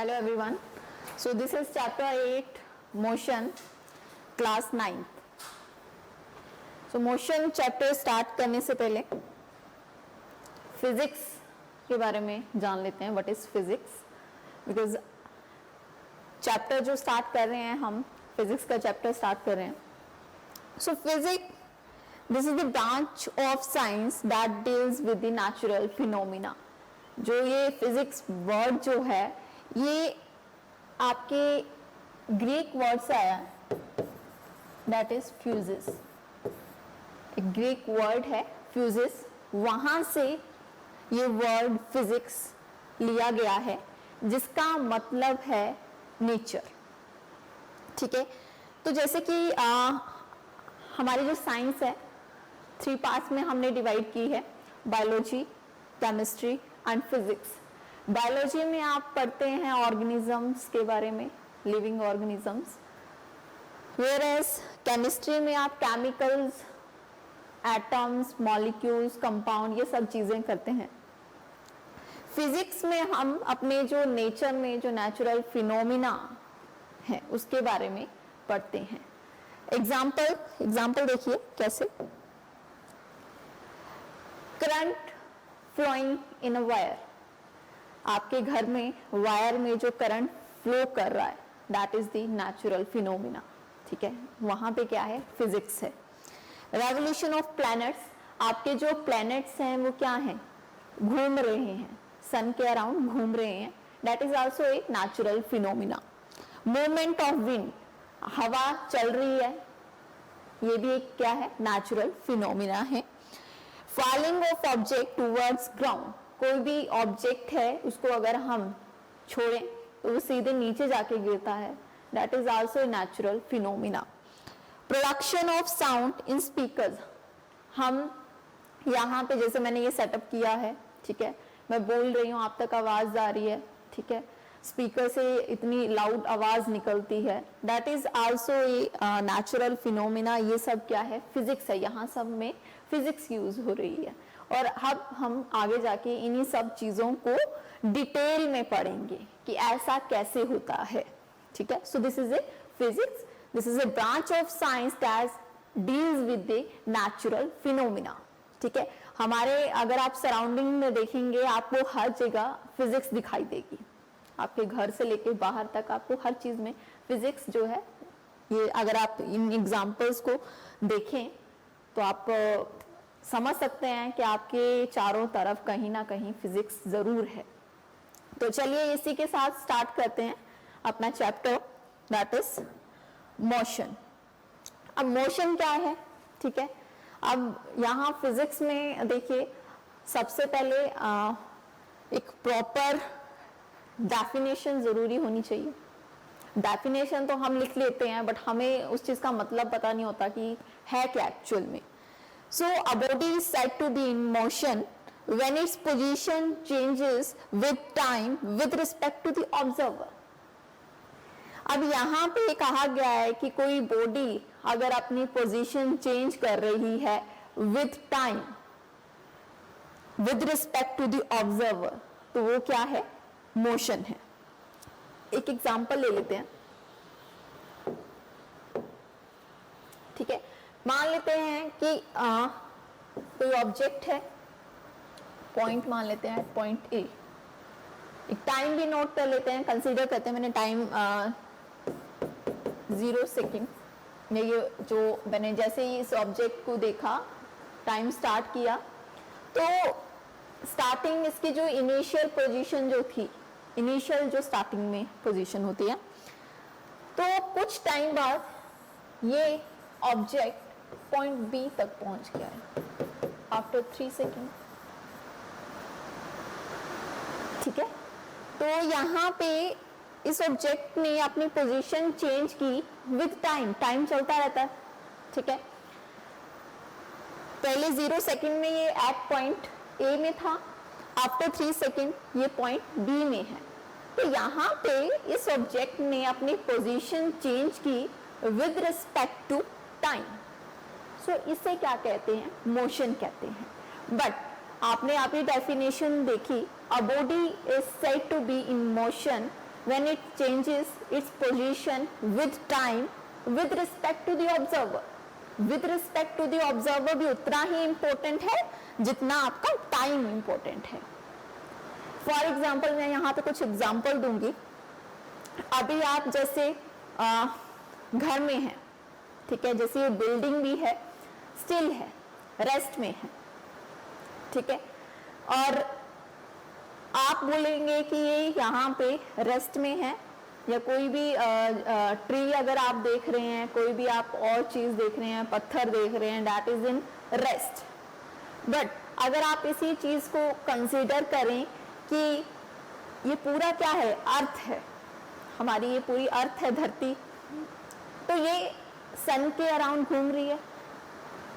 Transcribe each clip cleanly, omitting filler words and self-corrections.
Hello everyone. So this is chapter 8 motion class 9. So motion chapter start करने से पहले physics के बारे में जान लेते हैं. What is physics? Because chapter जो start कर रहे हैं हम physics का chapter start कर रहे हैं. So physics, this is the branch of science that deals with the natural phenomena. जो ये फिजिक्स वर्ड जो है ये आपके ग्रीक वर्ड से आया, दैट इज फ्यूजिस. एक ग्रीक वर्ड है फ्यूजिस, वहां से ये वर्ड फिजिक्स लिया गया है जिसका मतलब है नेचर. ठीक है, तो जैसे कि हमारी जो साइंस है 3 पार्ट्स में हमने डिवाइड की है, biology, chemistry and physics. Biology में आप पढ़ते हैं ऑर्गेनिजम्स के बारे में, living organisms. Whereas chemistry में आप केमिकल्स, एटम्स, मॉलिक्यूल्स, कंपाउंड, ये सब चीजें करते हैं. फिजिक्स में हम अपने जो नेचर में जो नेचुरल फिनोमिना है उसके बारे में पढ़ते हैं. एग्जाम्पल देखिए कैसे. Current flowing in a wire, आपके घर में वायर में जो करंट फ्लो कर रहा है that is the natural phenomena. ठीक है, वहां पे क्या है, फिजिक्स है. रेवोल्यूशन ऑफ प्लैनेट्स, आपके जो प्लैनेट्स हैं वो क्या हैं, घूम रहे हैं, सन के अराउंड घूम रहे हैं, that is also a natural phenomena. Movement of wind, हवा चल रही है, ये भी एक क्या है, नेचुरल फिनोमिना है. Falling of object towards ground, कोई भी ऑब्जेक्ट है उसको अगर हम छोड़ें तो वो सीधे नीचे जाके गिरता है, that is also natural phenomena. Production of sound in speakers, हम यहाँ पे जैसे मैंने ये सेटअप किया है, ठीक है, मैं बोल रही हूँ, आप तक आवाज आ रही है, ठीक है, स्पीकर से इतनी लाउड आवाज निकलती है, that is also a natural phenomena. ये सब क्या है, फिजिक्स है, यहाँ सब में फिजिक्स यूज हो रही है. और अब हम आगे जाके इन्हीं सब चीजों को डिटेल में पढ़ेंगे कि ऐसा कैसे होता है. ठीक है, so this is a physics, this is a branch of science that deals with the natural phenomena. ठीक है, हमारे अगर आप सराउंडिंग में देखेंगे आपको हर जगह फिजिक्स दिखाई देगी, आपके घर से लेके बाहर तक आपको हर चीज में फिजिक्स जो है, ये अगर आप इन एग्जांपल्स को देखें तो आप समझ सकते हैं कि आपके चारों तरफ कहीं ना कहीं फिजिक्स जरूर है. तो चलिए इसी के साथ स्टार्ट करते हैं अपना चैप्टर, दैट इज मोशन. अब मोशन क्या है, ठीक है, अब यहाँ फिजिक्स में देखिए सबसे पहले एक प्रॉपर डेफिनेशन जरूरी होनी चाहिए. डेफिनेशन तो हम लिख लेते हैं बट हमें उस चीज का मतलब पता नहीं होता कि है क्या एक्चुअल में. So a body is said to be in motion when its position changes with time with respect to the observer. अब यहाँ पे कहा गया है कि कोई बॉडी अगर अपनी पोजीशन चेंज कर रही है with time with respect to the observer, तो वो क्या है, मोशन है. एक एग्जांपल ले लेते हैं. ठीक है, मान लेते हैं कि कोई ऑब्जेक्ट है, पॉइंट मान लेते हैं पॉइंट ए. एक टाइम भी नोट कर लेते हैं, कंसीडर करते हैं, मैंने टाइम 0 सेकेंड में, ये जो मैंने जैसे ही इस ऑब्जेक्ट को देखा टाइम स्टार्ट किया तो स्टार्टिंग इसकी जो इनिशियल पोजीशन जो थी, इनिशियल जो स्टार्टिंग में पोजीशन होती है, तो कुछ टाइम बाद ये ऑब्जेक्ट पॉइंट बी तक पहुंच गया है आफ्टर 3 सेकेंड. ठीक है, तो यहाँ पे इस ऑब्जेक्ट ने अपनी पोजीशन चेंज की विद टाइम, टाइम चलता रहता है. ठीक है, पहले 0 सेकेंड में ये एट पॉइंट ए में था, आफ्टर 3 सेकेंड ये पॉइंट बी में है. तो यहाँ पे इस ऑब्जेक्ट ने अपनी पोजीशन चेंज की विद रिस्पेक्ट टू टाइम. सो इसे क्या कहते हैं, मोशन कहते हैं. बट आपने आपकी डेफिनेशन देखी, a body is said to be in motion when it changes its position with time with respect to the observer. With respect to the observer भी उतना ही important है जितना आपका time important है. For example, मैं यहाँ पे कुछ example दूंगी. अभी आप जैसे घर में हैं, ठीक है, जैसे ये बिल्डिंग भी है, स्टिल है, रेस्ट में है, ठीक है, और आप बोलेंगे कि ये यहाँ पे रेस्ट में है, या कोई भी ट्री अगर आप देख रहे हैं, कोई भी आप और चीज देख रहे हैं, पत्थर देख रहे हैं, that is in rest. But अगर आप इसी चीज को कंसीडर करें कि ये पूरा क्या है, अर्थ है, हमारी ये पूरी अर्थ है, धरती, तो ये सन के अराउंड घूम रही है,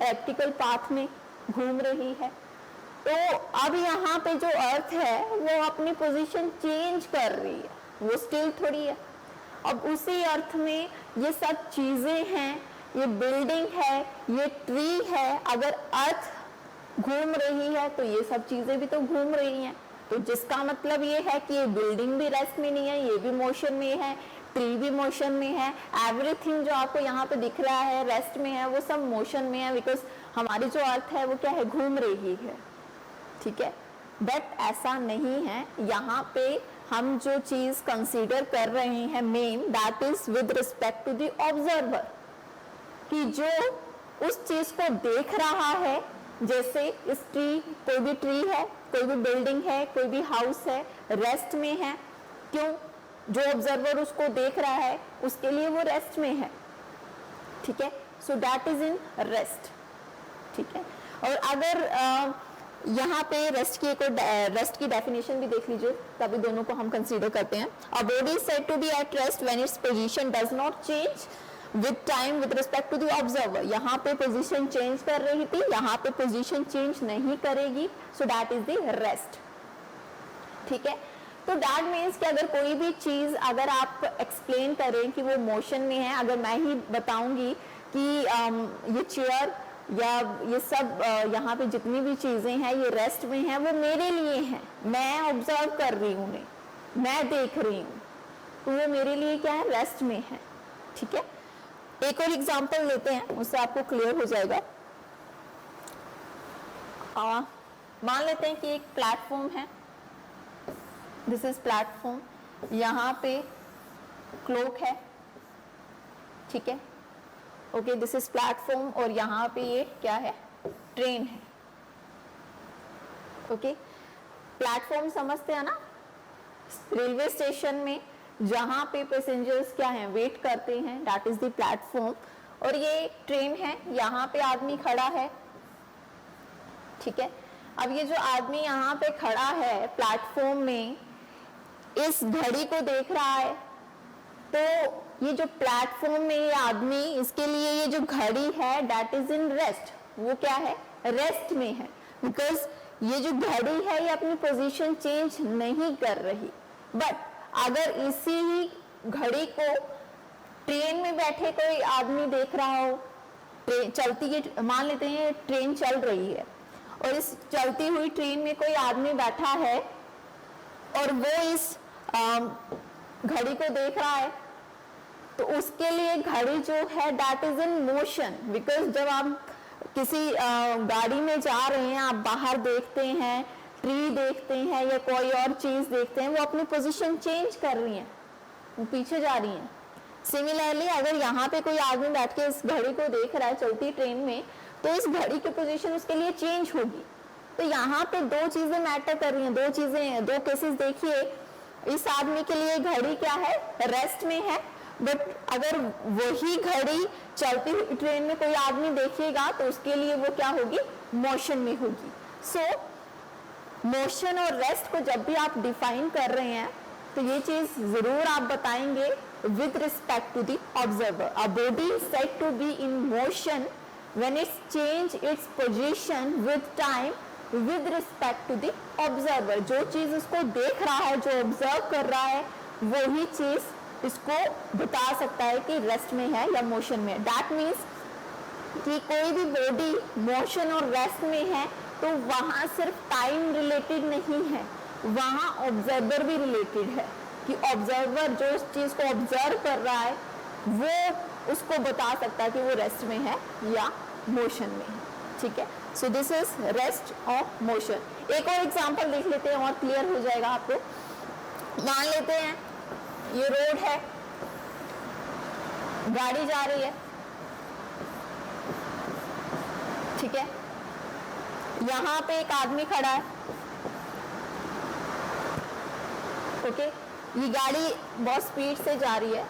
एलिप्टिकल पाथ में घूम रही है. तो अब यहाँ पे जो अर्थ है वो अपनी पोजीशन चेंज कर रही है, वो स्टिल थोड़ी है. अब उसी अर्थ में ये सब चीजें हैं, ये बिल्डिंग है, ये ट्री है. अगर अर्थ घूम रही है तो ये सब चीजें भी तो घूम रही हैं. तो जिसका मतलब ये है कि ये बिल्डिंग भी रेस्ट में नहीं है, ये भी मोशन में है, ट्री भी मोशन में है. एवरीथिंग जो आपको यहाँ पे दिख रहा है रेस्ट में है, वो सब मोशन में है, बिकॉज हमारी जो अर्थ है वो क्या है, घूम रही है, ठीक है. बट ऐसा नहीं है. यहाँ पे हम जो चीज कंसीडर कर रहे हैं main, that is with respect to the observer, कि जो उस चीज को देख रहा है, जैसे इस ट्री, कोई भी ट्री है, कोई भी बिल्डिंग है, कोई भी हाउस है, रेस्ट में है. क्यों? जो ऑब्जर्वर उसको देख रहा है उसके लिए वो रेस्ट में है, ठीक है. So that is in rest, ठीक है. और अगर यहाँ पे रेस्ट की डेफिनेशन भी देख लीजिए, तभी दोनों को हम कंसीडर करते हैं. A body is said to be at rest when its position does not change with time with respect to the observer. यहाँ पे पोजीशन चेंज कर रही थी, यहाँ पे पोजीशन चेंज नहीं करेगी, सो दैट इज द रेस्ट, ठीक है. तो दैट मीन्स कि अगर कोई भी चीज अगर आप एक्सप्लेन करें कि वो मोशन में है, अगर मैं ही बताऊंगी कि ये चेयर या ये सब यहाँ पे जितनी भी चीजें हैं ये रेस्ट में हैं, वो मेरे लिए हैं, मैं ऑब्जर्व कर रही हूँ उन्हें, मैं देख रही हूँ, तो वो मेरे लिए क्या है, रेस्ट में है, ठीक है. एक और एग्जांपल लेते हैं, उससे आपको क्लियर हो जाएगा. मान लेते हैं कि एक प्लेटफॉर्म है, दिस इज प्लेटफॉर्म, यहाँ पे क्लॉक है, ठीक है. ओके, दिस इज प्लेटफॉर्म, और यहाँ पे ये क्या है, ट्रेन है. ओके, प्लेटफॉर्म समझते हैं ना, रेलवे स्टेशन में जहाँ पे पैसेंजर्स क्या हैं, वेट करते हैं, दैट इज द प्लेटफॉर्म. और ये ट्रेन है, यहाँ पे आदमी खड़ा है, ठीक है. अब ये जो आदमी यहाँ पे खड़ा है प्लेटफॉर्म में, इस घड़ी को देख रहा है, तो ये जो प्लेटफॉर्म में ये आदमी, इसके लिए ये जो घड़ी है दैट इज इन रेस्ट, वो क्या है, रेस्ट में है, बिकॉज ये जो घड़ी है ये अपनी पोजीशन चेंज नहीं कर रही. बट अगर इसी ही घड़ी को ट्रेन में बैठे कोई आदमी देख रहा हो, ट्रेन चलती है, मान लेते हैं ट्रेन चल रही है, और इस चलती हुई ट्रेन में कोई आदमी बैठा है और वो इस घड़ी को देख रहा है, तो उसके लिए घड़ी जो है that is in motion. Because जब आप किसी गाड़ी में जा रहे हैं, आप बाहर देखते हैं, ट्री देखते हैं या कोई और चीज देखते हैं, वो अपनी पोजीशन चेंज कर रही हैं, वो पीछे जा रही हैं. सिमिलरली अगर यहाँ पे कोई आदमी बैठ के इस घड़ी को देख रहा है चलती ट्रेन में, तो इस घड़ी की पोजीशन उसके लिए चेंज होगी. तो यहाँ पे दो चीजें मैटर कर रही हैं, दो चीजें, दो केसेस देखिए. इस आदमी के लिए घड़ी क्या है, रेस्ट में है, बट अगर वही घड़ी चलती हुई ट्रेन में कोई आदमी देखिएगा तो उसके लिए वो क्या होगी, मोशन में होगी. सो मोशन और रेस्ट को जब भी आप डिफाइन कर रहे हैं तो ये चीज जरूर आप बताएंगे with respect to the observer. A body is said to be in motion when its change its position with time with respect to the observer. जो चीज उसको देख रहा है, जो ऑब्जर्व कर रहा है, वही चीज इसको बता सकता है कि रेस्ट में है या मोशन में. दैट मीन्स कि कोई भी बॉडी मोशन और रेस्ट में है तो वहां सिर्फ टाइम रिलेटेड नहीं है, वहां ऑब्जर्वर भी रिलेटेड है. कि ऑब्जर्वर जो इस चीज को ऑब्जर्व कर रहा है वो उसको बता सकता है कि वो रेस्ट में है या मोशन में है, ठीक है। So this is rest of motion. एक और एग्जांपल देख लेते हैं और क्लियर हो जाएगा आपको। मान लेते हैं ये रोड है, गाड़ी जा रही है, ठीक है, यहां पे एक आदमी खड़ा है, ओके, ये गाड़ी बहुत स्पीड से जा रही है,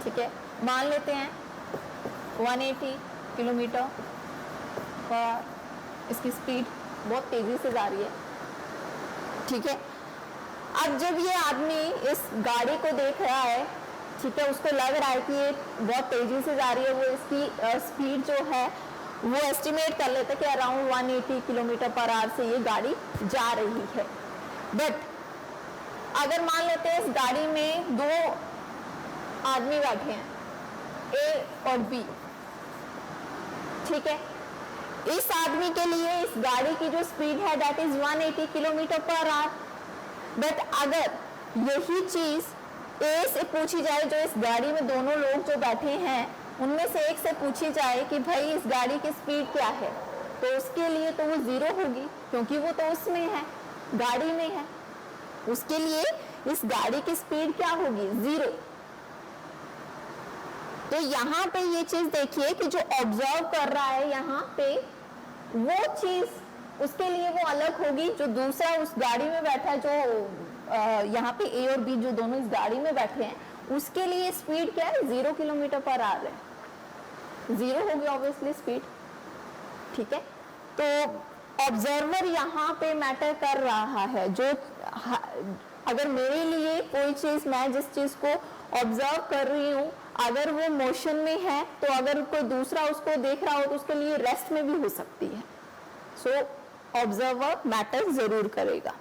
ठीक है, मान लेते हैं 180 किलोमीटर पर इसकी स्पीड बहुत तेजी से जा रही है, ठीक है। अब जब ये आदमी इस गाड़ी को देख रहा है, ठीक है, उसको लग रहा है कि ये बहुत तेजी से जा रही है, वो इसकी स्पीड जो है वो एस्टिमेट कर लेता है कि अराउंड 180 किलोमीटर पर आवर से ये गाड़ी जा रही है। बट अगर मान लेते हैं इस गाड़ी में दो आदमी बैठे हैं, ए और बी, ठीक है, इस आदमी के लिए इस गाड़ी की जो स्पीड है that is 180 kilometre per hour. But अगर यही चीज ए से पूछी जाए, जो इस गाड़ी में दोनों लोग जो बैठे हैं उनमें से एक से पूछी जाए कि भाई इस गाड़ी की स्पीड क्या है, तो उसके लिए तो वो जीरो होगी, क्योंकि वो तो उसमें है, गाड़ी में है, उसके लिए इस गाड़ी की स्पीड क्या होगी, जीरो। तो यहाँ पे ये चीज देखिए कि जो ऑब्जर्व कर रहा है यहाँ पे, वो चीज उसके लिए वो अलग होगी, जो दूसरा उस गाड़ी में बैठा है, जो यहाँ पे ए और बी जो दोनों इस गाड़ी में बैठे हैं, उसके लिए स्पीड क्या है, 0 किलोमीटर पर आवर है, 0 होगी ऑब्वियसली स्पीड, ठीक है। तो ऑब्जर्वर यहाँ पे मैटर कर रहा है, जो अगर मेरे लिए कोई चीज, मैं जिस चीज को ऑब्जर्व कर रही हूँ, अगर वो मोशन में है, तो अगर कोई दूसरा उसको देख रहा हो तो उसके लिए रेस्ट में भी हो सकती है। सो ऑब्जर्वर मैटर जरूर करेगा।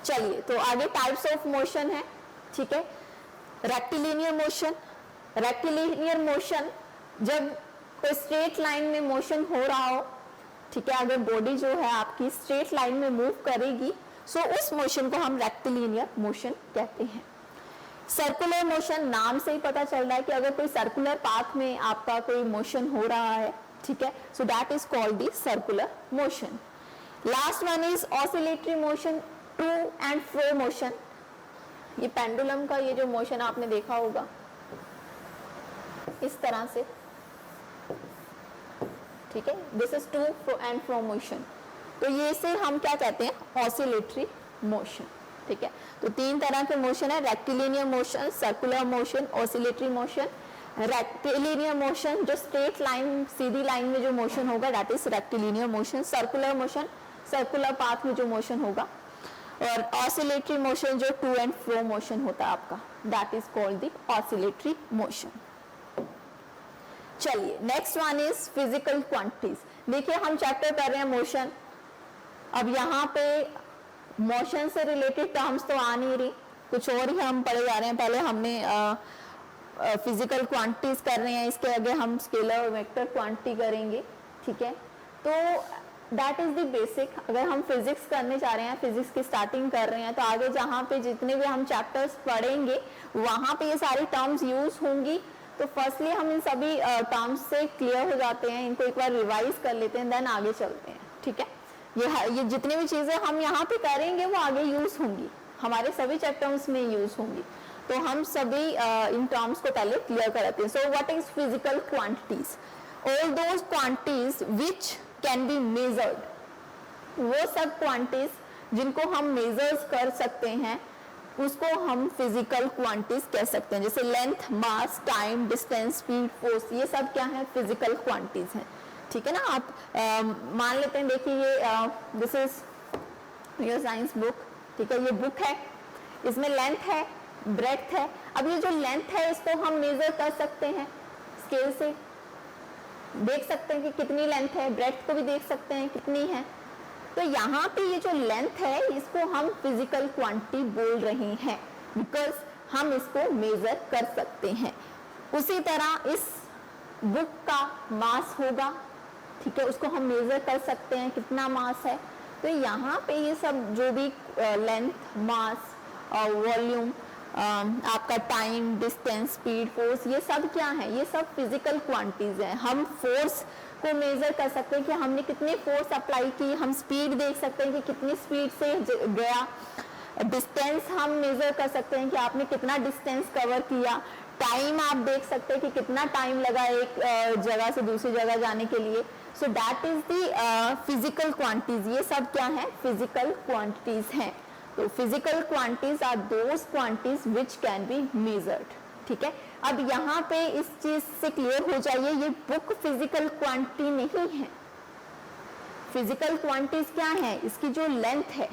चलिए, तो आगे टाइप्स ऑफ मोशन है, ठीक है। रेक्टिलिनियर मोशन, रेक्टिलिनियर मोशन जब कोई स्ट्रेट लाइन में मोशन हो रहा हो, ठीक है, अगर बॉडी जो है आपकी स्ट्रेट लाइन में मूव करेगी, सो उस मोशन को हम रेक्टिलिनियर मोशन कहते हैं। सर्कुलर मोशन, नाम से ही पता चल रहा है कि अगर कोई सर्कुलर पाथ में आपका कोई मोशन हो रहा है, ठीक है, so that is called the circular motion. Last one is oscillatory motion, to and fro motion. ये पेंडुलम का ये जो मोशन आपने देखा होगा इस तरह से, ठीक है, this is to and fro motion. तो ये से हम क्या कहते हैं, ऑसिलेटरी मोशन, ठीक है। तो तीन तरह के मोशन है, rectilinear motion, circular motion, oscillatory motion. Rectilinear motion जो स्ट्रेट लाइन, सीधी लाइन में जो मोशन होगा that is rectilinear motion. Circular motion circular path में जो मोशन होगा, और ऑसिलेटरी मोशन जो टू एंड फ्रो मोशन होता है आपका, that is called the oscillatory motion. चलिए, next one is physical quantities. देखिए, हम चैप्टर कर रहे हैं मोशन। अब यहाँ पे मोशन से रिलेटेड टर्म्स तो आ नहीं रही, कुछ और ही हम पढ़े जा रहे हैं। पहले हमने फिजिकल क्वांटिटीज कर रहे हैं, इसके आगे हम स्केलर और वेक्टर क्वांटिटी करेंगे, ठीक है। तो दैट इज द बेसिक। अगर हम फिजिक्स करने जा रहे हैं, फिजिक्स की स्टार्टिंग कर रहे हैं, तो आगे जहाँ पे जितने भी हम चैप्टर्स पढ़ेंगे वहाँ पे ये सारी टर्म्स यूज होंगी। तो फर्स्टली हम इन सभी टर्म्स से क्लियर हो जाते हैं, इनको एक बार रिवाइज कर लेते हैं, देन आगे चलते हैं, ठीक है। ये जितनी भी चीजें हम यहाँ पे करेंगे वो आगे यूज होंगी, हमारे सभी चैप्टर्स में यूज होंगी। तो हम सभी इन टर्म्स को पहले क्लियर कराते हैं। So what is physical quantities? All those quantities which can be measured, वो सब क्वांटिटीज जिनको हम मेजर्स कर सकते हैं उसको हम फिजिकल क्वांटिटीज कह सकते हैं। जैसे लेंथ, मास, टाइम, डिस्टेंस, स्पीड, फोर्स, ये सब क्या है, फिजिकल क्वांटिटीज हैं, ठीक है ना। आप मान लेते हैं, देखिए ये this is your science book, ठीक है, ये बुक है, इसमें लेंथ है, ब्रेड्थ है। अब ये जो लेंथ है इसको हम मेजर कर सकते हैं स्केल से, देख सकते हैं कि कितनी लेंथ है, ब्रेड्थ को भी देख सकते हैं कितनी है। तो यहाँ पे ये जो लेंथ है इसको हम फिजिकल क्वांटिटी बोल रहे हैं, बिकॉज हम इसको मेजर कर सकते हैं। उसी तरह इस बुक का मास होगा, ठीक है, उसको हम मेजर कर सकते हैं कितना मास है। तो यहाँ पे ये सब जो भी लेंथ, मास वॉल्यूम, आपका टाइम, डिस्टेंस, स्पीड, फोर्स, ये सब क्या है, ये सब फिजिकल क्वांटिटीज हैं। हम फोर्स को मेजर कर सकते हैं कि हमने कितने फोर्स अप्लाई की, हम स्पीड देख सकते हैं कि कितनी स्पीड से गया, डिस्टेंस हम मेजर कर सकते हैं कि आपने कितना डिस्टेंस कवर किया, टाइम आप देख सकते हैं कि कितना टाइम लगा एक जगह से दूसरी जगह जाने के लिए। So that is the physical quantities. ये सब क्या है, फिजिकल क्वांटिटीज हैं। तो physical quantities are those quantities which can be measured. ठीक है, अब यहाँ पे इस चीज से क्लियर हो जाइए, ये बुक फिजिकल क्वांटिटी नहीं है। फिजिकल क्वांटिटीज क्या है, इसकी जो लेंथ है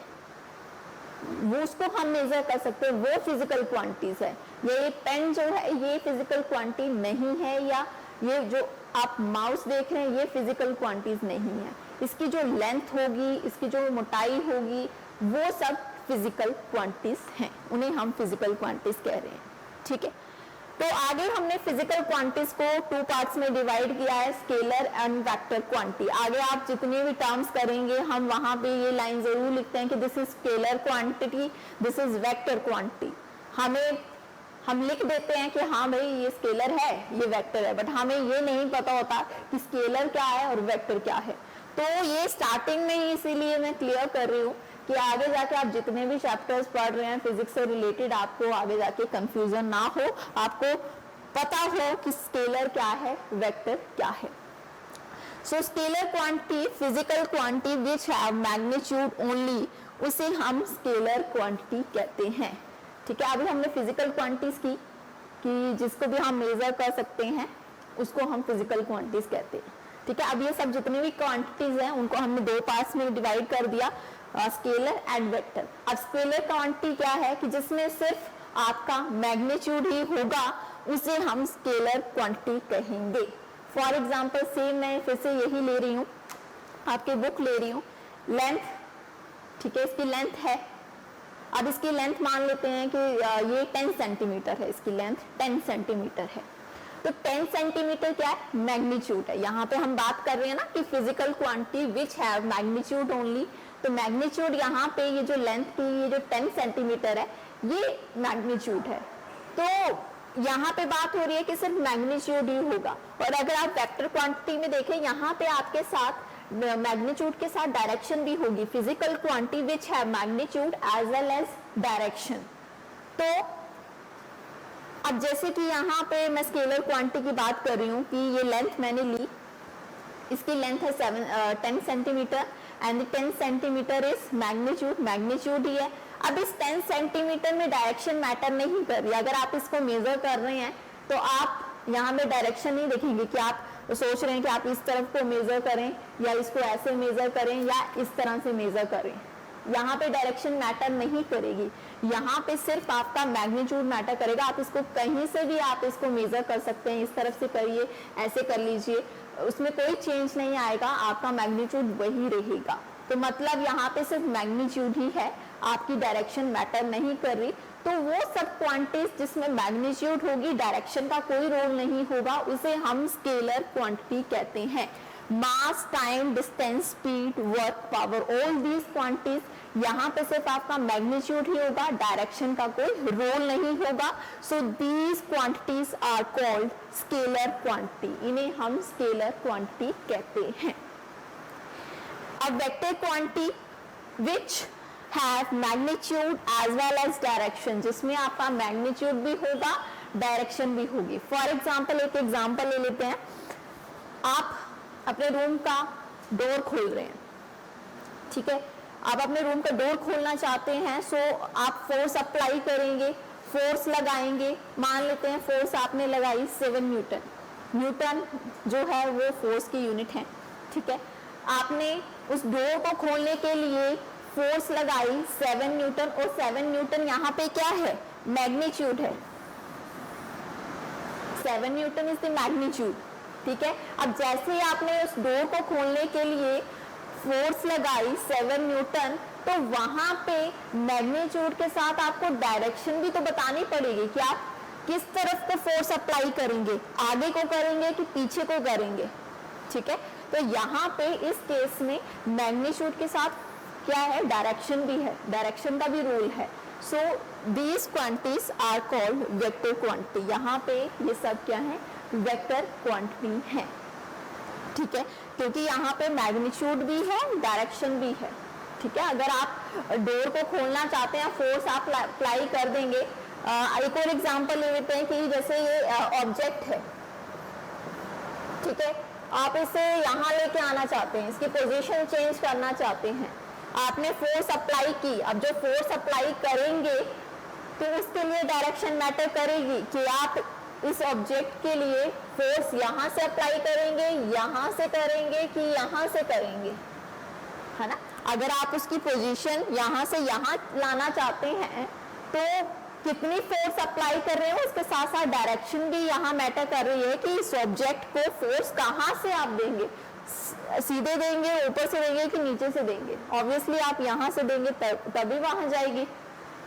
वो उसको हम मेजर कर सकते हैं, वो फिजिकल क्वांटिटीज है। ये पेन जो है ये फिजिकल क्वांटिटी नहीं है, या ये जो आप माउस देख रहे हैं ये फिजिकल क्वांटिटीज नहीं है। इसकी जो लेंथ होगी, इसकी जो मोटाई होगी, वो सब फिजिकल क्वांटिटीज हैं, उन्हें हम फिजिकल क्वांटिटीज कह रहे हैं। ठीक है, तो आगे हमने फिजिकल क्वांटिटीज को 2 पार्ट्स में डिवाइड किया है, स्केलर एंड वेक्टर क्वांटिटी। आगे आप जितने भी टर्म्स करेंगे हम वहां पे ये लाइन जरूर लिखते हैं कि this is scalar quantity, this is vector quantity. हम लिख देते हैं कि हाँ भाई ये स्केलर है, ये वेक्टर है, बट हमें ये नहीं पता होता कि स्केलर क्या है और वेक्टर क्या है। तो ये स्टार्टिंग में ही इसीलिए मैं क्लियर कर रही हूँ कि आगे जाके आप जितने भी चैप्टर्स पढ़ रहे हैं फिजिक्स से रिलेटेड, आपको आगे जाके कंफ्यूजन ना हो, आपको पता हो कि स्केलर क्या है, वेक्टर क्या है। So scalar quantity, physical quantity which have magnitude only, उसे हम स्केलर क्वांटिटी कहते हैं। ठीक है, अभी हमने फिजिकल क्वांटिटीज की कि जिसको भी हम मेजर कर सकते हैं उसको हम फिजिकल क्वांटिटीज कहते हैं। ठीक है, अब ये सब जितने भी क्वांटिटीज हैं उनको हमने 2 पार्ट्स में डिवाइड कर दिया, स्केलर एंड वेक्टर। अब स्केलर क्वांटिटी क्या है कि जिसमें सिर्फ आपका मैग्नीट्यूड ही होगा, उसे हम स्केलर क्वांटिटी कहेंगे। फॉर एग्जांपल सेम मैं फिर से यही ले रही हूँ, आपकी बुक ले रही हूँ, लेंथ, ठीक है, इसकी लेंथ है। अब इसकी लेंथ मान लेते हैं कि ये 10 सेंटीमीटर है, इसकी लेंथ 10 सेंटीमीटर है। तो 10 सेंटीमीटर क्या है, मैग्नीट्यूड है। यहाँ पे हम बात कर रहे हैं ना कि physical quantity which have magnitude only, तो मैग्नीट्यूड यहाँ पे ये जो लेंथ की ये जो 10 सेंटीमीटर है ये मैग्नीट्यूड है। तो यहाँ पे बात हो रही है कि सिर्फ मैग्नीट्यूड ही होगा। और अगर आप वेक्टर क्वांटिटी में देखें, यहाँ पे आपके साथ मैग्नीट्यूड के साथ डायरेक्शन भी होगी। Physical quantity which have magnitude as well as direction. तो अब जैसे कि यहाँ पे मैं स्केलर क्वांटिटी की बात कर रही हूँ कि ये लेंथ मैंने ली, इसकी लेंथ है 10 centimetre and 10 centimetre is magnitude, magnitude ही है। अब इस 10 सेंटीमीटर में डायरेक्शन मैटर नहीं कर रही। अगर आप इसको मेजर कर रहे हैं तो आप यहाँ में डायरेक्शन नहीं देखेंगे कि आप सोच रहे हैं कि आप इस तरफ को मेजर करें या इसको ऐसे मेजर करें या इस तरह से मेजर करें। यहाँ पे डायरेक्शन मैटर नहीं करेगी, यहाँ पे सिर्फ आपका मैग्नीट्यूड मैटर करेगा। आप इसको कहीं से भी आप इसको मेजर कर सकते हैं, इस तरफ से करिए, ऐसे कर लीजिए, उसमें कोई चेंज नहीं आएगा, आपका मैग्नीट्यूड वही रहेगा। तो मतलब यहाँ पे सिर्फ मैग्नीट्यूड ही है, आपकी डायरेक्शन मैटर नहीं कर रही। तो वो सब क्वांटिटीज जिसमें मैग्नीट्यूड होगी, डायरेक्शन का कोई रोल नहीं होगा, उसे हम स्केलर क्वांटिटी कहते हैं। Mass, time, distance, speed, work, power, all these quantities, यहाँ पे सिर्फ आपका मैग्नीट्यूड ही होगा, डायरेक्शन का कोई रोल नहीं होगा। So these quantities are called scalar quantity, इन्हें हम स्केलर क्वांटिटी कहते हैं। अब vector quantity which have magnitude as well as direction, जिसमें आपका मैग्नीट्यूड भी होगा, डायरेक्शन भी होगी। फॉर एग्जाम्पल एक एग्जाम्पल ले लेते हैं, आप अपने रूम का डोर खोल रहे हैं, ठीक है, आप अपने रूम का डोर खोलना चाहते हैं। सो आप फोर्स अप्लाई करेंगे, फोर्स लगाएंगे, मान लेते हैं फोर्स आपने लगाई 7 न्यूटन। न्यूटन जो है वो फोर्स की यूनिट है, ठीक है। आपने उस डोर को खोलने के लिए फोर्स लगाई 7 न्यूटन, और 7 न्यूटन यहाँ पे क्या है, मैग्नीट्यूड है। 7 न्यूटन इज द मैग्नीट्यूड, ठीक है। अब जैसे ही आपने उस डोर को खोलने के लिए फोर्स लगाई 7 न्यूटन, तो वहां पे मैग्नीट्यूड के साथ आपको डायरेक्शन भी तो बतानी पड़ेगी कि आप किस तरफ को फोर्स अप्लाई करेंगे, आगे को करेंगे कि पीछे को करेंगे, ठीक है। तो यहाँ पे इस केस में मैग्नीट्यूड के साथ क्या है, डायरेक्शन भी है, डायरेक्शन का भी रोल है। सो these quantities are called vector quantity. यहाँ पे ये सब क्या है, वेक्टर क्वांटिटी है, ठीक है, क्योंकि यहाँ पे मैग्नीट्यूड भी है, डायरेक्शन भी है, ठीक है। अगर आप डोर को खोलना चाहते हैं, फोर्स आप अप्लाई कर देंगे। एक और एग्जांपल ले लेते हैं कि जैसे ये ऑब्जेक्ट है, ठीक है, आप इसे यहाँ लेके आना चाहते हैं, इसकी पोजीशन चेंज करना चाहते हैं, आपने फोर्स अप्लाई की। अब जो फोर्स अप्लाई करेंगे तो उसके लिए डायरेक्शन मैटर करेगी कि आप इस ऑब्जेक्ट के लिए फोर्स यहाँ से अप्लाई करेंगे, यहाँ से करेंगे कि यहाँ से करेंगे, है ना। अगर आप उसकी पोजीशन यहाँ से यहाँ लाना चाहते हैं तो कितनी फोर्स अप्लाई कर रहे हो, उसके साथ साथ डायरेक्शन भी यहाँ मैटर कर रही है कि इस ऑब्जेक्ट को फोर्स कहाँ से आप देंगे, सीधे देंगे, ऊपर से देंगे कि नीचे से देंगे। ऑब्वियसली आप यहाँ से देंगे तभी वहां जाएगी।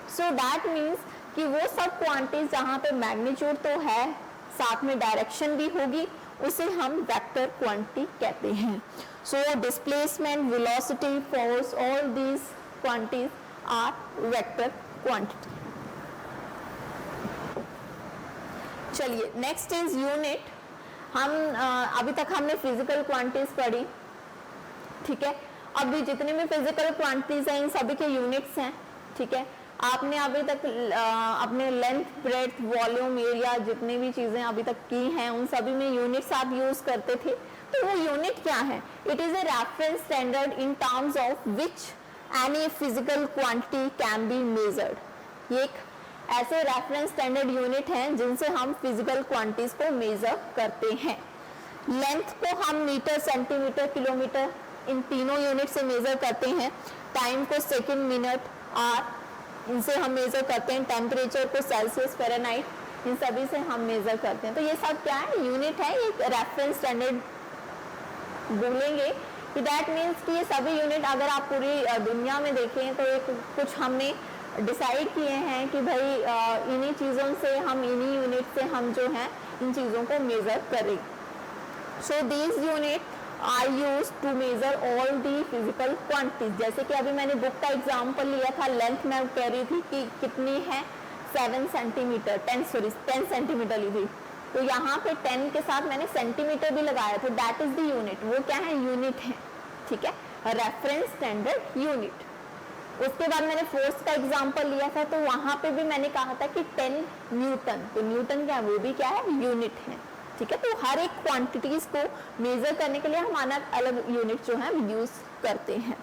सो दैट मीन्स कि वो सब क्वांटिटीज जहाँ पे मैग्नीट्यूड तो है, साथ में डायरेक्शन भी होगी, उसे हम वेक्टर क्वांटिटी कहते हैं। So displacement, velocity, force, all these quantities are vector quantity. चलिए नेक्स्ट इज यूनिट। हम अभी तक हमने फिजिकल क्वांटिटीज पढ़ी, ठीक है। अभी जितने भी फिजिकल क्वांटिटीज हैं इन सभी के यूनिट्स हैं, ठीक है। आपने अभी तक अपने लेंथ, ब्रेड्थ, वॉल्यूम, एरिया, जितनी भी चीजें अभी तक की हैं उन सभी में यूनिट्स आप यूज करते थे। तो वो यूनिट क्या है? It is a reference standard in terms of which any physical quantity can be measured. ये एक ऐसे रेफरेंस स्टैंडर्ड यूनिट हैं जिनसे हम फिजिकल क्वांटिटीज को मेजर करते हैं। लेंथ को हम मीटर, सेंटीमीटर, किलोमीटर, इन तीनों यूनिट से मेजर करते हैं। टाइम को सेकंड, मिनट, आवर, इनसे हम मेजर करते हैं। टेम्परेचर को सेल्सियस, फ़ारेनहाइट, इन सभी से हम मेजर करते हैं। तो ये सब क्या है? यूनिट है, एक रेफरेंस स्टैंडर्ड बोलेंगे कि दैट मीन्स कि ये सभी यूनिट अगर आप पूरी दुनिया में देखें तो एक कुछ हमने डिसाइड किए हैं कि भाई इन्हीं चीज़ों से हम, इन्हीं यूनिट से हम जो हैं इन चीज़ों को मेजर करें। So these unit are use to measure all the physical quantities. जैसे कि अभी मैंने बुक का एग्जांपल लिया था, लेंथ मैं कह रही थी कि कितनी है, 7 सेंटीमीटर, 10 सेंटीमीटर ली थी, तो यहाँ पे 10 के साथ मैंने सेंटीमीटर भी लगाया था, दैट इज द यूनिट। वो क्या है? यूनिट है, ठीक है, रेफरेंस स्टैंडर्ड यूनिट। उसके बाद मैंने फोर्स का एग्जांपल लिया था, तो वहां पे भी मैंने कहा था कि 10 न्यूटन, तो न्यूटन क्या है? वो भी क्या है? यूनिट है, ठीक है। तो हर एक क्वांटिटीज को मेजर करने के लिए हम अलग अलग यूनिट जो है यूज करते हैं।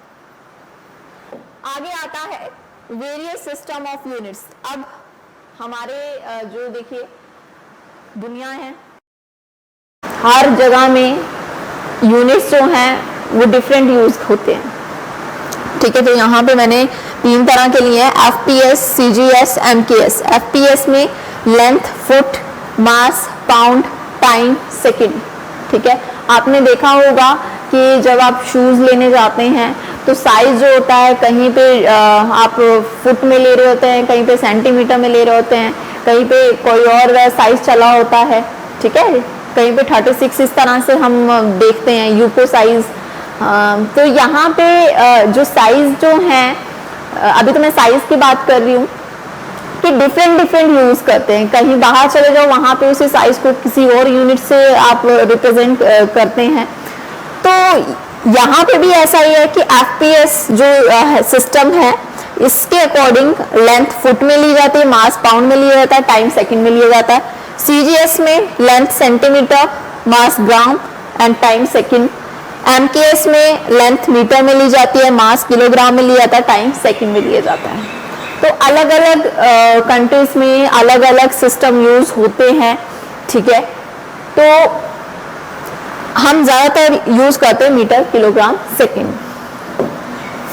आगे आता है वेरियस सिस्टम ऑफ यूनिट्स। अब हमारे जो देखिए दुनिया है, हर जगह में यूनिट्स जो हैं वो डिफरेंट यूज होते हैं, ठीक है। तो यहाँ पे मैंने 3 तरह के लिए हैं, FPS, CGS, MKS। FPS में लेंथ, फुट, मास, पाउंड, टाइम, सेकंड, ठीक है। आपने देखा होगा कि जब आप शूज लेने जाते हैं तो साइज जो होता है, कहीं पे आप फुट में ले रहे होते हैं, कहीं पे सेंटीमीटर में ले रहे होते हैं, कहीं पे कोई और साइज चला होता है, ठीक है, कहीं पे 36 इस तरह से हम देखते हैं, यूको साइज। तो यहाँ पे जो साइज जो हैं, अभी तो मैं साइज की बात कर रही हूँ कि डिफरेंट यूज करते हैं। कहीं बाहर चले जाओ, वहां पे उसी साइज को किसी और यूनिट से आप रिप्रेजेंट करते हैं। तो यहाँ पे भी ऐसा ही है कि FPS जो सिस्टम है, इसके अकॉर्डिंग लेंथ फुट में ली जाती है, मास पाउंड में लिया जाता है, टाइम सेकंड में लिया जाता है। CGS में length centimetre, mass gram and time second. MKS में लेंथ मीटर में ली जाती है, मास किलोग्राम में लिया जाता है, टाइम सेकंड में लिया जाता है। तो अलग अलग कंट्रीज में अलग अलग सिस्टम यूज होते हैं, ठीक है। तो हम ज्यादातर यूज करते हैं मीटर, किलोग्राम, सेकंड।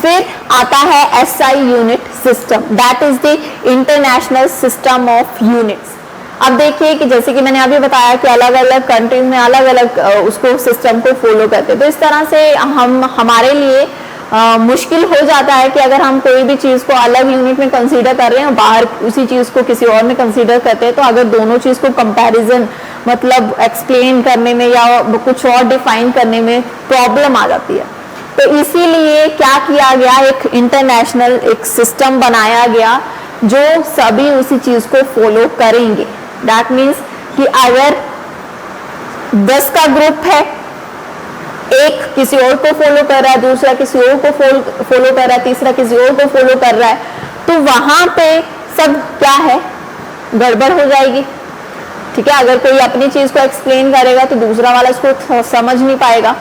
फिर आता है SI unit system, that is the international system of units. अब देखिए कि जैसे कि मैंने अभी बताया कि अलग अलग कंट्रीज में अलग अलग उसको सिस्टम को फॉलो करते हैं। तो इस तरह से हमारे लिए मुश्किल हो जाता है कि अगर हम कोई भी चीज़ को अलग यूनिट में कंसीडर कर रहे हैं, बाहर उसी चीज़ को किसी और में कंसीडर करते हैं, तो अगर दोनों चीज़ को कंपैरिजन मतलब एक्सप्लेन करने में या कुछ और डिफाइन करने में प्रॉब्लम आ जाती है। तो इसीलिए क्या किया गया, एक इंटरनेशनल एक सिस्टम बनाया गया जो सभी उसी चीज को फॉलो करेंगे। दैट मीन्स कि अगर 10 का ग्रुप है, एक किसी और को फॉलो कर रहा है, दूसरा किसी और को फॉलो कर रहा है, तीसरा किसी और को फॉलो कर रहा है, तो वहां पे सब क्या है, गड़बड़ हो जाएगी। ठीक है, अगर कोई अपनी चीज को एक्सप्लेन करेगा तो दूसरा वाला इसको समझ नहीं पाएगा,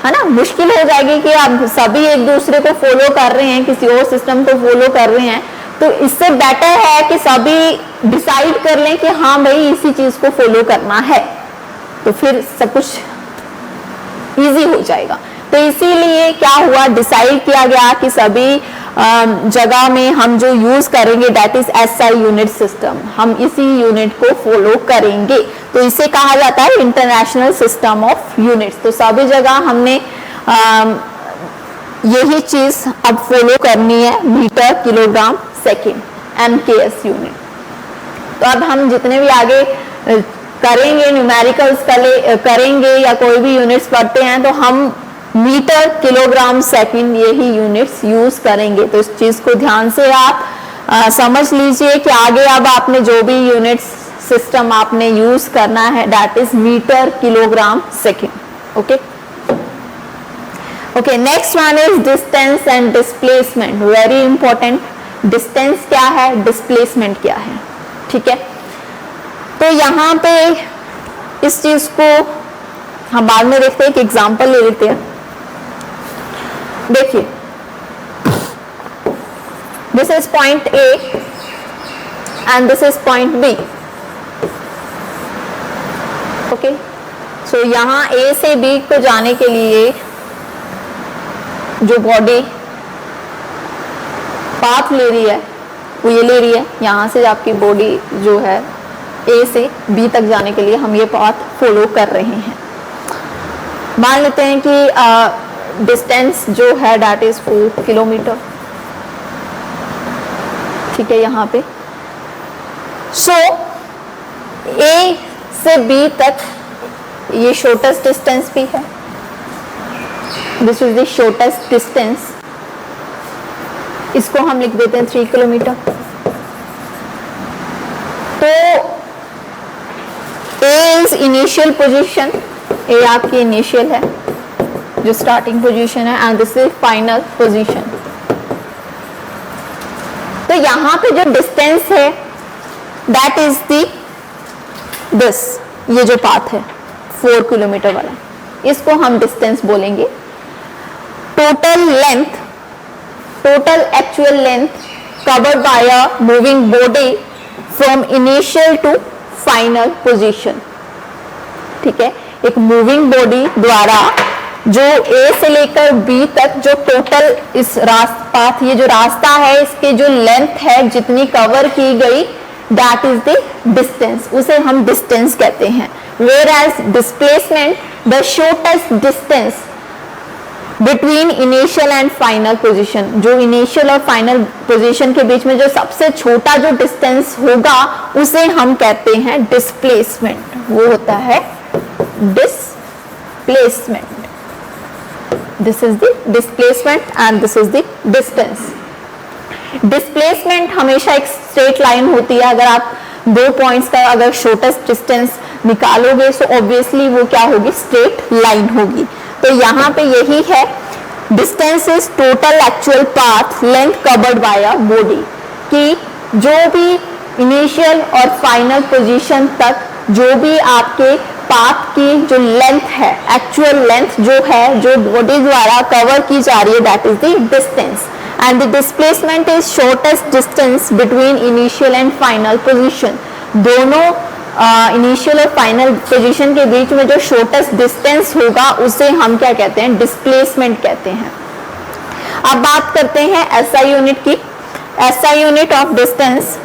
है ना। मुश्किल हो जाएगी कि आप सभी एक दूसरे को फॉलो कर रहे हैं, किसी और सिस्टम को फॉलो कर रहे हैं, तो इससे बेटर है कि सभी डिसाइड कर लें कि हाँ भाई इसी चीज को फॉलो करना है, तो फिर सब कुछ इजी हो जाएगा। तो इसीलिए क्या हुआ, डिसाइड किया गया कि सभी जगह में हम जो यूज करेंगे that is SI unit system, हम इसी यूनिट को फॉलो करेंगे। तो इसे कहा जाता है इंटरनेशनल सिस्टम ऑफ यूनिट्स। तो सभी जगह हमने यही चीज अब फॉलो करनी है, metre kilogram second, MKS unit. तो अब हम जितने भी आगे करेंगे न्यूमेरिकल्स करेंगे या कोई भी यूनिट्स पढ़ते हैं, तो हम मीटर किलोग्राम सेकंड यही यूनिट्स यूज करेंगे। तो इस चीज को ध्यान से आप समझ लीजिए कि आगे अब आपने जो भी यूनिट्स सिस्टम आपने यूज करना है that is metre kilogram second. Okay okay, next one is distance and displacement, very important. Distance क्या है, डिस्प्लेसमेंट क्या है, ठीक है। तो यहाँ पे इस चीज को हम बाद में देखते हैं, एक एग्जांपल ले लेते हैं। देखिए, this is point A and this is point B। Okay, so यहां A से B को जाने के लिए जो बॉडी पाथ ले रही है वो ये ले रही है, यहां से आपकी बॉडी जो है A से B तक जाने के लिए हम ये पाथ फॉलो कर रहे हैं। मान लेते हैं कि डिस्टेंस जो है दैट इज 4 किलोमीटर, ठीक है। यहाँ पे सो A से B तक ये शॉर्टेस्ट डिस्टेंस भी है, this is the shortest distance, इसको हम लिख देते हैं 3 किलोमीटर। तो A is initial position, A आपकी इनिशियल है जो स्टार्टिंग पोजीशन है, and this is final position. तो यहां पे जो डिस्टेंस है दैट इज दिस, ये जो पाथ है 4 किलोमीटर वाला, इसको हम डिस्टेंस बोलेंगे। Total length, total actual length covered by a moving body from initial to final position, ठीक है। एक मूविंग बॉडी द्वारा जो A से लेकर B तक जो टोटल इस पाथ, ये जो रास्ता है, इसके जो लेंथ है जितनी कवर की गई दैट इज द डिस्टेंस, उसे हम डिस्टेंस कहते हैं। Whereas displacement, the shortest distance between initial and final position, जो इनिशियल और फाइनल पोजीशन के बीच में जो सबसे छोटा जो डिस्टेंस होगा उसे हम कहते हैं डिस्प्लेसमेंट, वो होता है displacement. This is the displacement and this is the distance. Displacement हमेशा एक स्ट्रेट लाइन होती है, अगर आप 2 पॉइंट्स का अगर शॉर्टेस्ट डिस्टेंस निकालोगे तो ऑब्वियसली वो क्या होगी, स्ट्रेट लाइन होगी। तो यहाँ पे यही है, distance is total actual path length covered by a body, कि जो भी इनिशियल और फाइनल पोजीशन तक जो भी आपके पाथ की जो लेंथ है, एक्चुअल लेंथ जो है, जो बॉडी द्वारा कवर की जा रही है that is the distance, and the displacement is shortest distance between initial and final position. दोनों इनिशियल और फाइनल पोजीशन के बीच में जो शॉर्टेस्ट डिस्टेंस होगा उसे हम क्या कहते हैं, डिस्प्लेसमेंट कहते हैं। अब बात करते हैं SI यूनिट की। SI unit of distance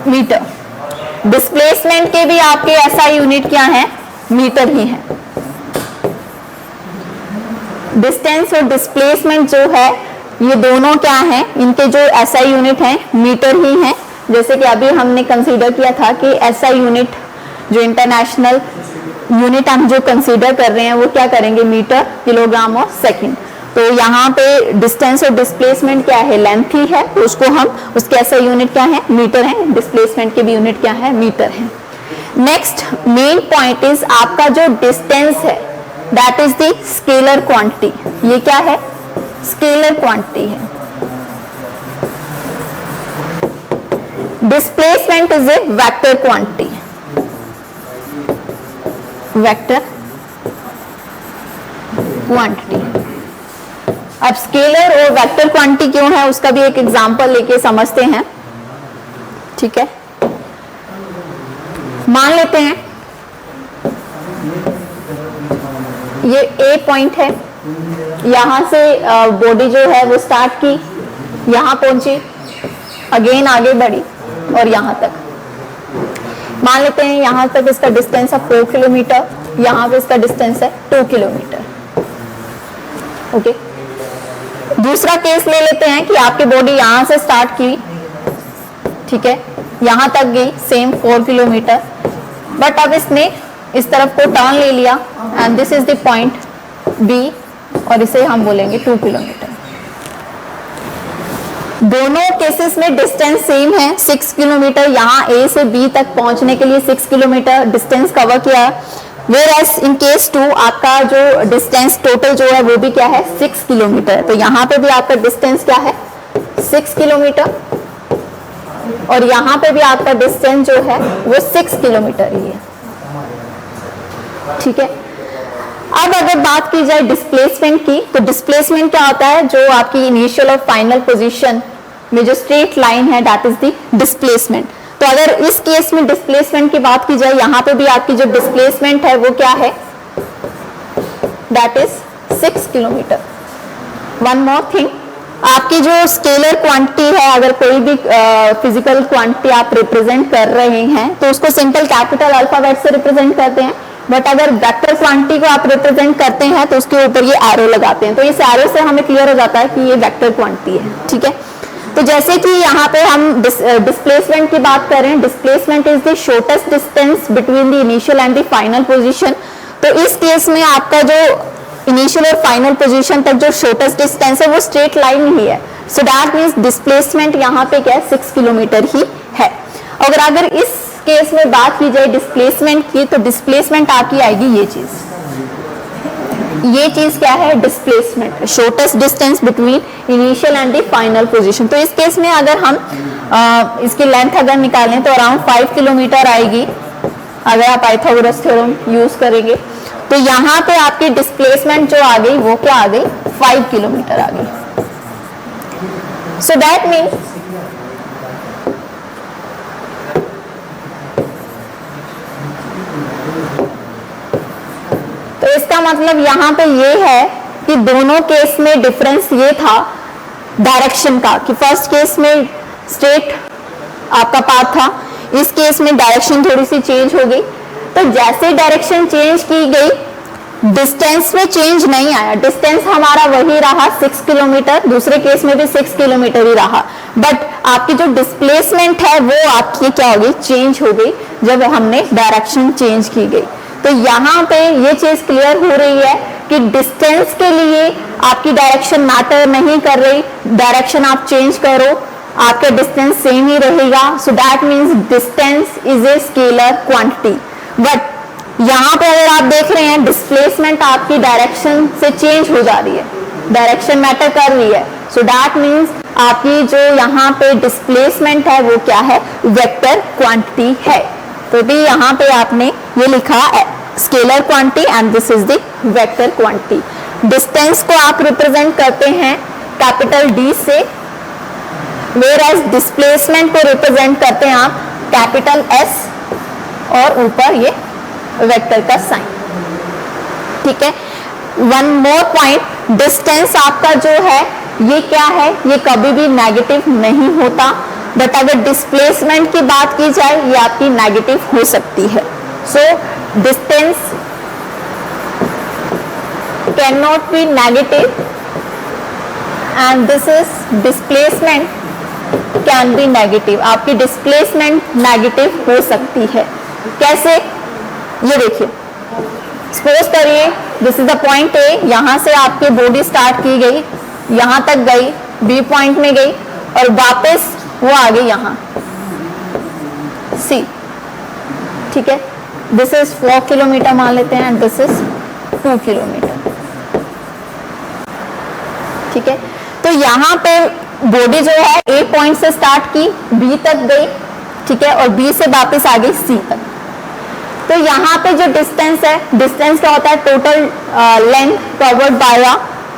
metre. Displacement के भी आपके SI यूनिट क्या है, मीटर ही है। डिस्टेंस और डिस्प्लेसमेंट जो है ये दोनों क्या है, इनके जो SI यूनिट है मीटर ही है। जैसे कि अभी हमने कंसीडर किया था कि SI यूनिट जो इंटरनेशनल यूनिट हम जो कंसीडर कर रहे हैं वो क्या करेंगे, मीटर किलोग्राम और सेकंड। तो यहाँ पे डिस्टेंस और डिस्प्लेसमेंट क्या है, लेंथ ही है, तो उसको हम उसके ऐसा यूनिट क्या है, मीटर है, डिस्प्लेसमेंट के भी यूनिट क्या है, मीटर है। नेक्स्ट मेन पॉइंट इज आपका जो डिस्टेंस है that is the scalar quantity. ये क्या है, स्केलर क्वांटिटी है। Displacement is a vector quantity, vector quantity. अब स्केलर और वेक्टर क्वांटिटी क्यों है उसका भी एक एग्जांपल लेके समझते हैं, ठीक है। मान लेते हैं ये ए पॉइंट है, यहां से बॉडी जो है वो स्टार्ट की, यहां पहुंची, अगेन आगे बढ़ी और यहां तक। मान लेते हैं यहां तक इसका डिस्टेंस है 4 किलोमीटर, यहां पे इसका डिस्टेंस है 2 किलोमीटर। ओके, दूसरा केस ले लेते हैं कि आपकी बॉडी यहां से स्टार्ट की, ठीक है, यहां तक गई सेम 4 किलोमीटर, बट अब इसने इस तरफ को टर्न ले लिया and this is the point B और इसे हम बोलेंगे 2 किलोमीटर। दोनों केसेस में डिस्टेंस सेम है 6 किलोमीटर, यहाँ ए से बी तक पहुंचने के लिए 6 किलोमीटर डिस्टेंस कवर किया। Whereas in case 2 आपका जो डिस्टेंस टोटल जो है वो भी क्या है 6 किलोमीटर, तो यहाँ पे भी आपका डिस्टेंस क्या है 6 किलोमीटर और यहाँ पे भी आपका डिस्टेंस जो है वो 6 किलोमीटर ही है, ठीक है। अब अगर बात की जाए डिस्प्लेसमेंट की, तो डिस्प्लेसमेंट क्या होता है, जो आपकी इनिशियल और फाइनल पोजीशन में जो स्ट्रेट लाइन है दैट इज द डिस्प्लेसमेंट। तो अगर इस केस में डिस्प्लेसमेंट की बात की जाए, यहाँ पे भी आपकी जो डिस्प्लेसमेंट है वो क्या है, that is 6 kilometre. One more thing, आपकी जो स्केलर क्वांटिटी है, अगर कोई भी फिजिकल क्वांटिटी आप रिप्रेजेंट कर रहे हैं तो उसको सिंपल कैपिटल अल्फाबेट से रिप्रेजेंट करते हैं, बट अगर वेक्टर क्वांटिटी को आप रिप्रेजेंट करते हैं तो उसके ऊपर ये एरो लगाते हैं, तो इस एरो से हमें क्लियर हो जाता है कि ये वेक्टर क्वांटिटी है, ठीक है। तो जैसे कि यहाँ पे हम डिस्प्लेसमेंट की बात कर रहे हैं, displacement is the shortest distance between the initial and the final position. तो इस केस में आपका जो इनिशियल और फाइनल पोजीशन तक जो शॉर्टेस्ट डिस्टेंस है वो स्ट्रेट लाइन ही है, सो दैट मींस डिस्प्लेसमेंट यहाँ पे क्या है 6 किलोमीटर ही है। अगर इस केस में बात की जाए डिस्प्लेसमेंट की, तो डिस्प्लेसमेंट आपकी आएगी ये चीज, ये चीज क्या है displacement, shortest distance between initial and the final position. तो इस केस में अगर हम इसकी लेंथ अगर निकालें तो अराउंड 5 किलोमीटर आएगी अगर आप पाइथागोरस थ्योरम यूज करेंगे। तो यहाँ पे आपकी डिस्प्लेसमेंट जो आ गई वो क्या आ गई 5 किलोमीटर आ गई। सो दैट मीन्स तो इसका मतलब यहाँ पे ये है कि दोनों केस में डिफरेंस ये था डायरेक्शन का, कि फर्स्ट केस में स्ट्रेट आपका पाथ था, इस केस में डायरेक्शन थोड़ी सी चेंज हो गई। तो जैसे डायरेक्शन चेंज की गई डिस्टेंस में चेंज नहीं आया, डिस्टेंस हमारा वही रहा 6 किलोमीटर, दूसरे केस में भी 6 किलोमीटर ही रहा, बट आपकी जो डिस्प्लेसमेंट है वो आपकी क्या हो गई चेंज हो गई जब हमने डायरेक्शन चेंज की गई। तो यहाँ पे ये चीज क्लियर हो रही है कि डिस्टेंस के लिए आपकी डायरेक्शन मैटर नहीं कर रही, डायरेक्शन आप चेंज करो आपका डिस्टेंस सेम ही रहेगा। So that means distance is a scalar quantity. But यहाँ पे अगर आप देख रहे हैं डिस्प्लेसमेंट आपकी डायरेक्शन से चेंज हो जा रही है, डायरेक्शन मैटर कर रही है, सो दैट मीन्स आपकी जो यहाँ पे डिस्प्लेसमेंट है वो क्या है वेक्टर क्वांटिटी है। तो भी यहाँ पे आपने ये लिखा scalar quantity and this is the vector quantity. Distance को आप रिप्रेजेंट करते हैं कैपिटल डी से, वेयरएज डिस्प्लेसमेंट को रिप्रेजेंट करते हैं आप कैपिटल एस और ऊपर ये वेक्टर का साइन, ठीक है। वन मोर पॉइंट, डिस्टेंस आपका जो है ये क्या है, ये कभी भी नेगेटिव नहीं होता, बट अगर डिस्प्लेसमेंट की बात की जाए ये आपकी नेगेटिव हो सकती है। So distance can not be negative and this is displacement can be negative. आपकी डिस्प्लेसमेंट नेगेटिव हो सकती है, कैसे ये देखिए, सपोज करिए this is the point A, यहां से आपकी बॉडी स्टार्ट की गई, यहां तक गई, बी पॉइंट में गई और वापस वो आ गई यहां सी, ठीक है। दिस इज 4 किलोमीटर मान लेते हैं, दिस इज 2 किलोमीटर, ठीक है। तो यहाँ पे बॉडी जो है ए पॉइंट से स्टार्ट की, बी तक गई, ठीक है, और बी से वापस आ गई सी तक। तो यहाँ पे जो डिस्टेंस है, डिस्टेंस क्या होता है, total length covered by a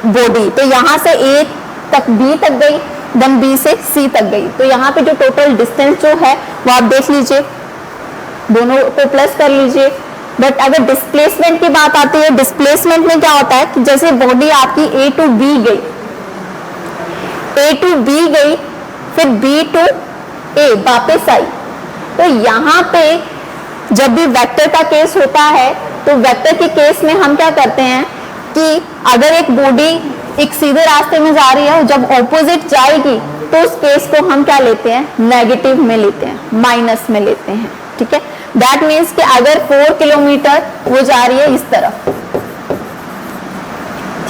body. तो यहाँ से ए तक बी तक गई, देन बी से सी तक गई। तो यहाँ पे जो टोटल डिस्टेंस जो है वो आप देख लीजिए, दोनों को प्लस कर लीजिए। बट अगर डिस्प्लेसमेंट की बात आती है, डिस्प्लेसमेंट में क्या होता है कि जैसे बॉडी आपकी ए टू बी गई, ए टू बी गई, फिर बी टू ए वापस आई। तो यहाँ पे जब भी वेक्टर का केस होता है, तो वेक्टर के केस में हम क्या करते हैं कि अगर एक बॉडी एक सीधे रास्ते में जा रही है, जब ऑपोजिट जाएगी तो उस केस को हम क्या लेते हैं, नेगेटिव में लेते हैं, माइनस में लेते हैं, ठीक है। दैट मीन्स कि अगर 4 किलोमीटर वो जा रही है इस तरफ,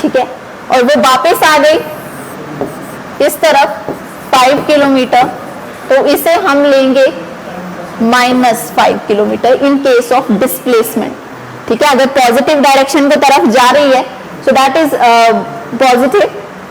ठीक है, और वो वापस आ गई इस तरफ 5 किलोमीटर, तो इसे हम लेंगे -5 kilometre in case of displacement, ठीक है। अगर पॉजिटिव डायरेक्शन की तरफ जा रही है so that is positive,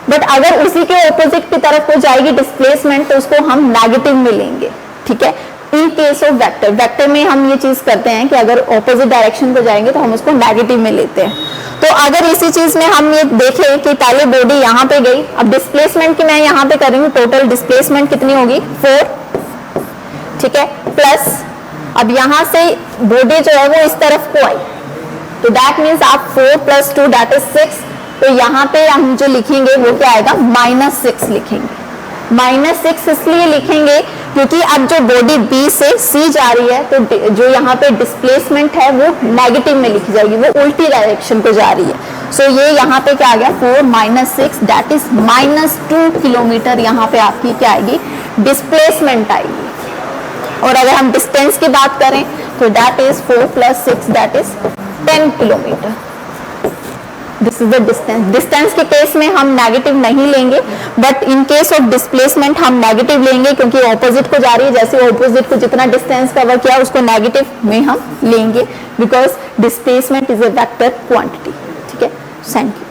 but अगर उसी के ऑपोजिट की तरफ को जाएगी डिस्प्लेसमेंट तो उसको हम नेगेटिव में लेंगे, ठीक है। In case of vector, vector में हम ये चीज करते हैं कि अगर ऑपोजिट डायरेक्शन को जाएंगे तो हम उसको नेगेटिव में लेते हैं। तो अगर इसी चीज में हम ये देखें कि पहले बॉडी यहाँ पे गई, अब डिस्प्लेसमेंट की मैं यहाँ पे कर रही हूँ, टोटल डिस्प्लेसमेंट कितनी होगी 4, ठीक है, प्लस अब यहाँ से बॉडी जो है वो इस तरफ को आई, तो दैट मीन्स आप 4 + 2 दैट इज 6। तो यहाँ पे हम जो लिखेंगे वो क्या आएगा, -6 लिखेंगे। -6 इसलिए लिखेंगे क्योंकि अब जो बॉडी बी से सी जा रही है, तो जो यहाँ पे डिस्प्लेसमेंट है वो नेगेटिव में लिखी जाएगी, वो उल्टी डायरेक्शन को जा रही है। सो ये यहाँ पे क्या आ गया 4 - 6 दैट इज -2 किलोमीटर, यहाँ पे आपकी क्या आएगी, डिस्प्लेसमेंट आएगी। और अगर हम डिस्टेंस की बात करें तो that is 4 + 6 that is 10 kilometre. This is the distance. Distance के केस में हम नेगेटिव नहीं लेंगे, but in case of displacement हम नेगेटिव लेंगे क्योंकि ऑपोजिट को जा रही है, जैसे ऑपोजिट को जितना डिस्टेंस कवर किया उसको नेगेटिव में हम लेंगे, because displacement is a vector quantity, ठीक है। Thank you.